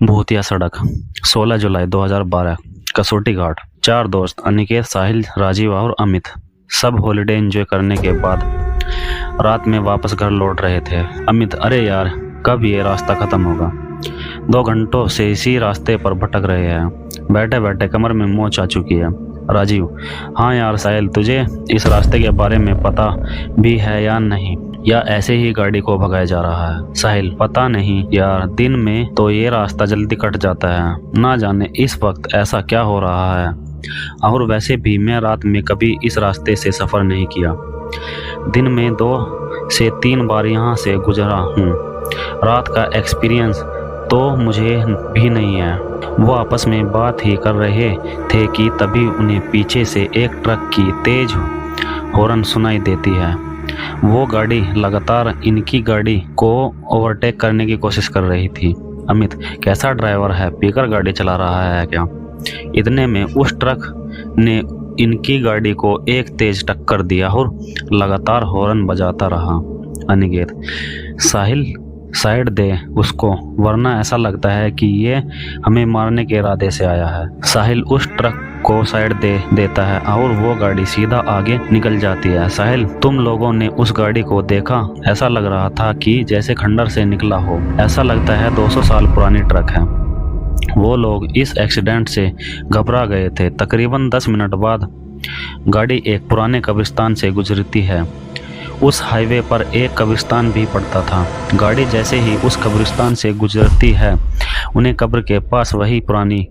भूतिया सड़क 16 जुलाई 2012 कसौटी घाट। 4 दोस्त अनिकेत, साहिल, राजीव और अमित सब हॉलिडे एंजॉय करने के बाद रात में वापस घर लौट रहे थे। अमित, अरे यार कब ये रास्ता खत्म होगा? 2 घंटों से इसी रास्ते पर भटक रहे हैं, बैठे बैठे कमर में मोच आ चुकी है। राजीव, हाँ यार। साहिल, तुझे इस रास्ते के बारे में पता भी है या नहीं, या ऐसे ही गाड़ी को भगाया जा रहा है? साहिल, पता नहीं यार, दिन में तो ये रास्ता जल्दी कट जाता है, ना जाने इस वक्त ऐसा क्या हो रहा है। और वैसे भी मैं रात में कभी इस रास्ते से सफ़र नहीं किया। दिन में 2 से 3 बार यहाँ से गुजरा हूँ। रात का एक्सपीरियंस तो मुझे भी नहीं है। वो आपस में बात ही कर रहे थे कि तभी उन्हें पीछे से एक ट्रक की तेज हॉर्न सुनाई देती है। वो गाड़ी लगातार इनकी गाड़ी को ओवरटेक करने की कोशिश कर रही थी। अमित, कैसा ड्राइवर है, पीकर गाड़ी चला रहा है क्या? इतने में उस ट्रक ने इनकी गाड़ी को एक तेज टक्कर दिया और लगातार हॉर्न बजाता रहा। अनिकेत, साहिल साइड दे उसको, वरना ऐसा लगता है कि ये हमें मारने के इरादे से आया है। साहिल उस ट्रक को साइड दे देता है और वो गाड़ी सीधा आगे निकल जाती है। साहिल, तुम लोगों ने उस गाड़ी को देखा? ऐसा लग रहा था कि जैसे खंडर से निकला हो। ऐसा लगता है 200 साल पुरानी ट्रक है। वो लोग इस एक्सीडेंट से घबरा गए थे। तकरीबन 10 मिनट बाद गाड़ी एक पुराने कब्रिस्तान से गुजरती है। उस हाईवे पर एक कब्रिस्तान भी पड़ता था। गाड़ी जैसे ही उस कब्रिस्तान से गुजरती है, उन्हें कब्र के पास वही पुरानी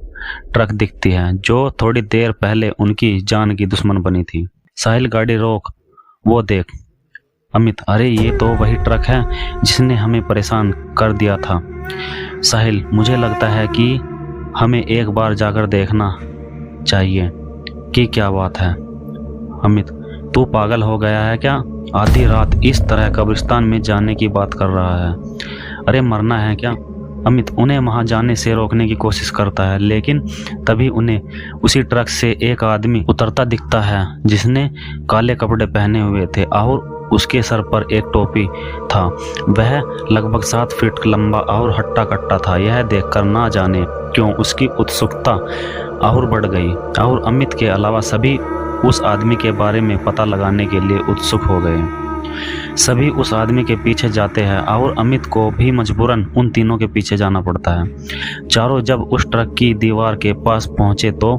ट्रक दिखती है जो थोड़ी देर पहले उनकी जान की दुश्मन बनी थी। साहिल, गाड़ी रोक, वो देख। अमित, अरे ये तो वही ट्रक है जिसने हमें परेशान कर दिया था। साहिल, मुझे लगता है कि हमें एक बार जाकर देखना चाहिए कि क्या बात है। अमित, तू पागल हो गया है क्या? आधी रात इस तरह कब्रिस्तान में जाने की बात कर रहा है। अरे मरना है क्या? अमित उन्हें वहां जाने से रोकने की कोशिश करता है, लेकिन तभी उन्हें उसी ट्रक से एक आदमी उतरता दिखता है जिसने काले कपड़े पहने हुए थे और उसके सर पर एक टोपी था। वह लगभग 7 फीट लंबा और हट्टा कट्टा था। यह देखकर ना जाने क्यों उसकी उत्सुकता और बढ़ गई और अमित के अलावा सभी उस आदमी के बारे में पता लगाने के लिए उत्सुक हो गए। सभी उस आदमी के पीछे जाते हैं और अमित को भी मजबूरन उन तीनों के पीछे जाना पड़ता है। चारों जब उस ट्रक की दीवार के पास पहुंचे तो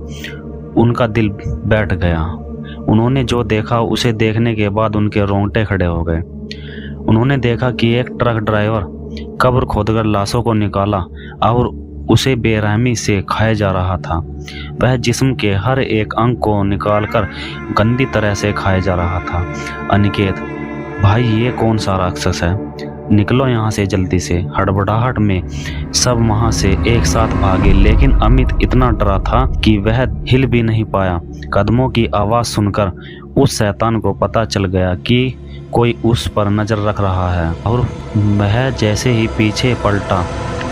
उनका दिल बैठ गया। उन्होंने जो देखा उसे देखने के बाद उनके रोंगटे खड़े हो गए। उन्होंने देखा कि एक ट्रक ड्राइवर कब्र खोदकर लाशों को निकाला और उसे बेरहमी से खाया जा रहा था। वह जिस्म के हर एक अंग को निकालकर गंदी तरह से खाया जा रहा था। अनिकेत, भाई ये कौन सा राक्षस है? निकलो यहाँ से जल्दी से। हड़बड़ाहट में सब वहाँ से एक साथ आ गए, लेकिन अमित इतना डरा था कि वह हिल भी नहीं पाया। कदमों की आवाज़ सुनकर उस शैतान को पता चल गया कि कोई उस पर नज़र रख रहा है और वह जैसे ही पीछे पलटा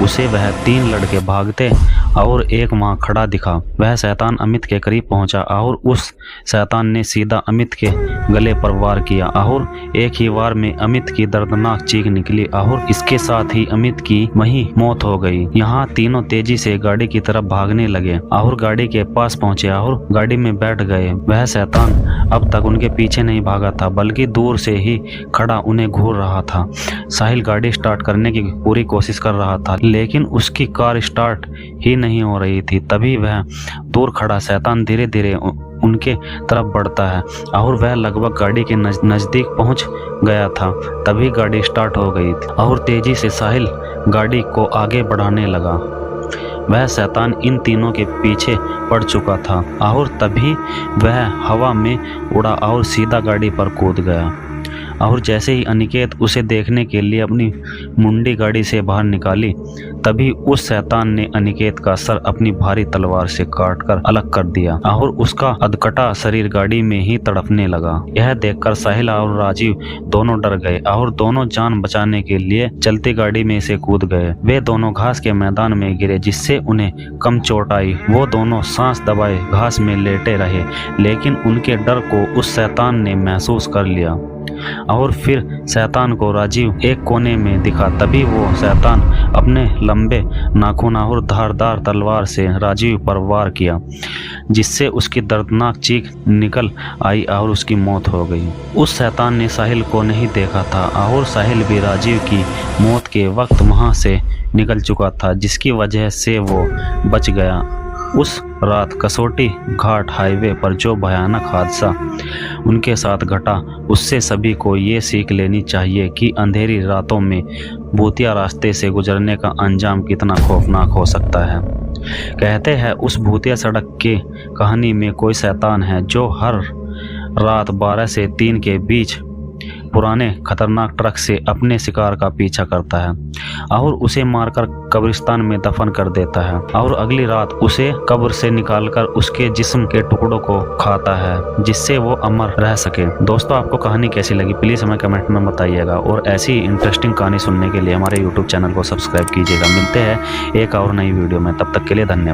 उसे वह 3 लड़के भागते और एक वहाँ खड़ा दिखा। वह शैतान अमित के करीब पहुंचा और उस शैतान ने सीधा अमित के गले पर वार किया और एक ही वार में अमित की दर्दनाक चीख निकली और इसके साथ ही अमित की वहीं मौत हो गई। यहाँ तीनों तेजी से गाड़ी की तरफ भागने लगे और गाड़ी के पास पहुंचे और गाड़ी में बैठ गए। वह शैतान अब तक उनके पीछे नहीं भागा था, बल्कि दूर से ही खड़ा उन्हें घूर रहा था। साहिल गाड़ी स्टार्ट करने की पूरी कोशिश कर रहा था, लेकिन उसकी कार स्टार्ट ही नहीं हो रही थी। तभी वह दूर खड़ा शैतान धीरे धीरे उनके तरफ बढ़ता है और वह लगभग गाड़ी के नज़दीक पहुंच गया था। तभी गाड़ी स्टार्ट हो गई थी और तेजी से साहिल गाड़ी को आगे बढ़ाने लगा। वह शैतान इन तीनों के पीछे पड़ चुका था और तभी वह हवा में उड़ा और सीधा गाड़ी पर कूद गया। और जैसे ही अनिकेत उसे देखने के लिए अपनी मुंडी गाड़ी से बाहर निकाली, तभी उस शैतान ने अनिकेत का सर अपनी भारी तलवार से काटकर अलग कर दिया और उसका अधकटा शरीर गाड़ी में ही तड़पने लगा। यह देखकर साहिल और राजीव दोनों डर गए और दोनों जान बचाने के लिए चलती गाड़ी में से कूद गए। वे दोनों घास के मैदान में गिरे, जिससे उन्हें कम चोट आई। वो दोनों सांस दबाए घास में लेटे रहे, लेकिन उनके डर को उस शैतान ने महसूस कर लिया। और फिर शैतान को राजीव एक कोने में दिखा। तभी वो शैतान अपने लंबे नाखून और धारदार तलवार से राजीव पर वार किया, जिससे उसकी दर्दनाक चीख निकल आई और उसकी मौत हो गई। उस शैतान ने साहिल को नहीं देखा था और साहिल भी राजीव की मौत के वक्त वहां से निकल चुका था, जिसकी वजह से वो बच गया। उस रात कसोटी घाट हाईवे पर जो भयानक हादसा उनके साथ घटा, उससे सभी को ये सीख लेनी चाहिए कि अंधेरी रातों में भूतिया रास्ते से गुजरने का अंजाम कितना खौफनाक हो सकता है। कहते हैं उस भूतिया सड़क की कहानी में कोई शैतान है जो हर रात 12 से 3 के बीच पुराने खतरनाक ट्रक से अपने शिकार का पीछा करता है और उसे मारकर कब्रिस्तान में दफन कर देता है और अगली रात उसे कब्र से निकालकर उसके जिस्म के टुकड़ों को खाता है, जिससे वो अमर रह सके। दोस्तों, आपको कहानी कैसी लगी प्लीज़ हमें कमेंट में बताइएगा और ऐसी इंटरेस्टिंग कहानी सुनने के लिए हमारे यूट्यूब चैनल को सब्सक्राइब कीजिएगा। मिलते हैं एक और नई वीडियो में, तब तक के लिए धन्यवाद।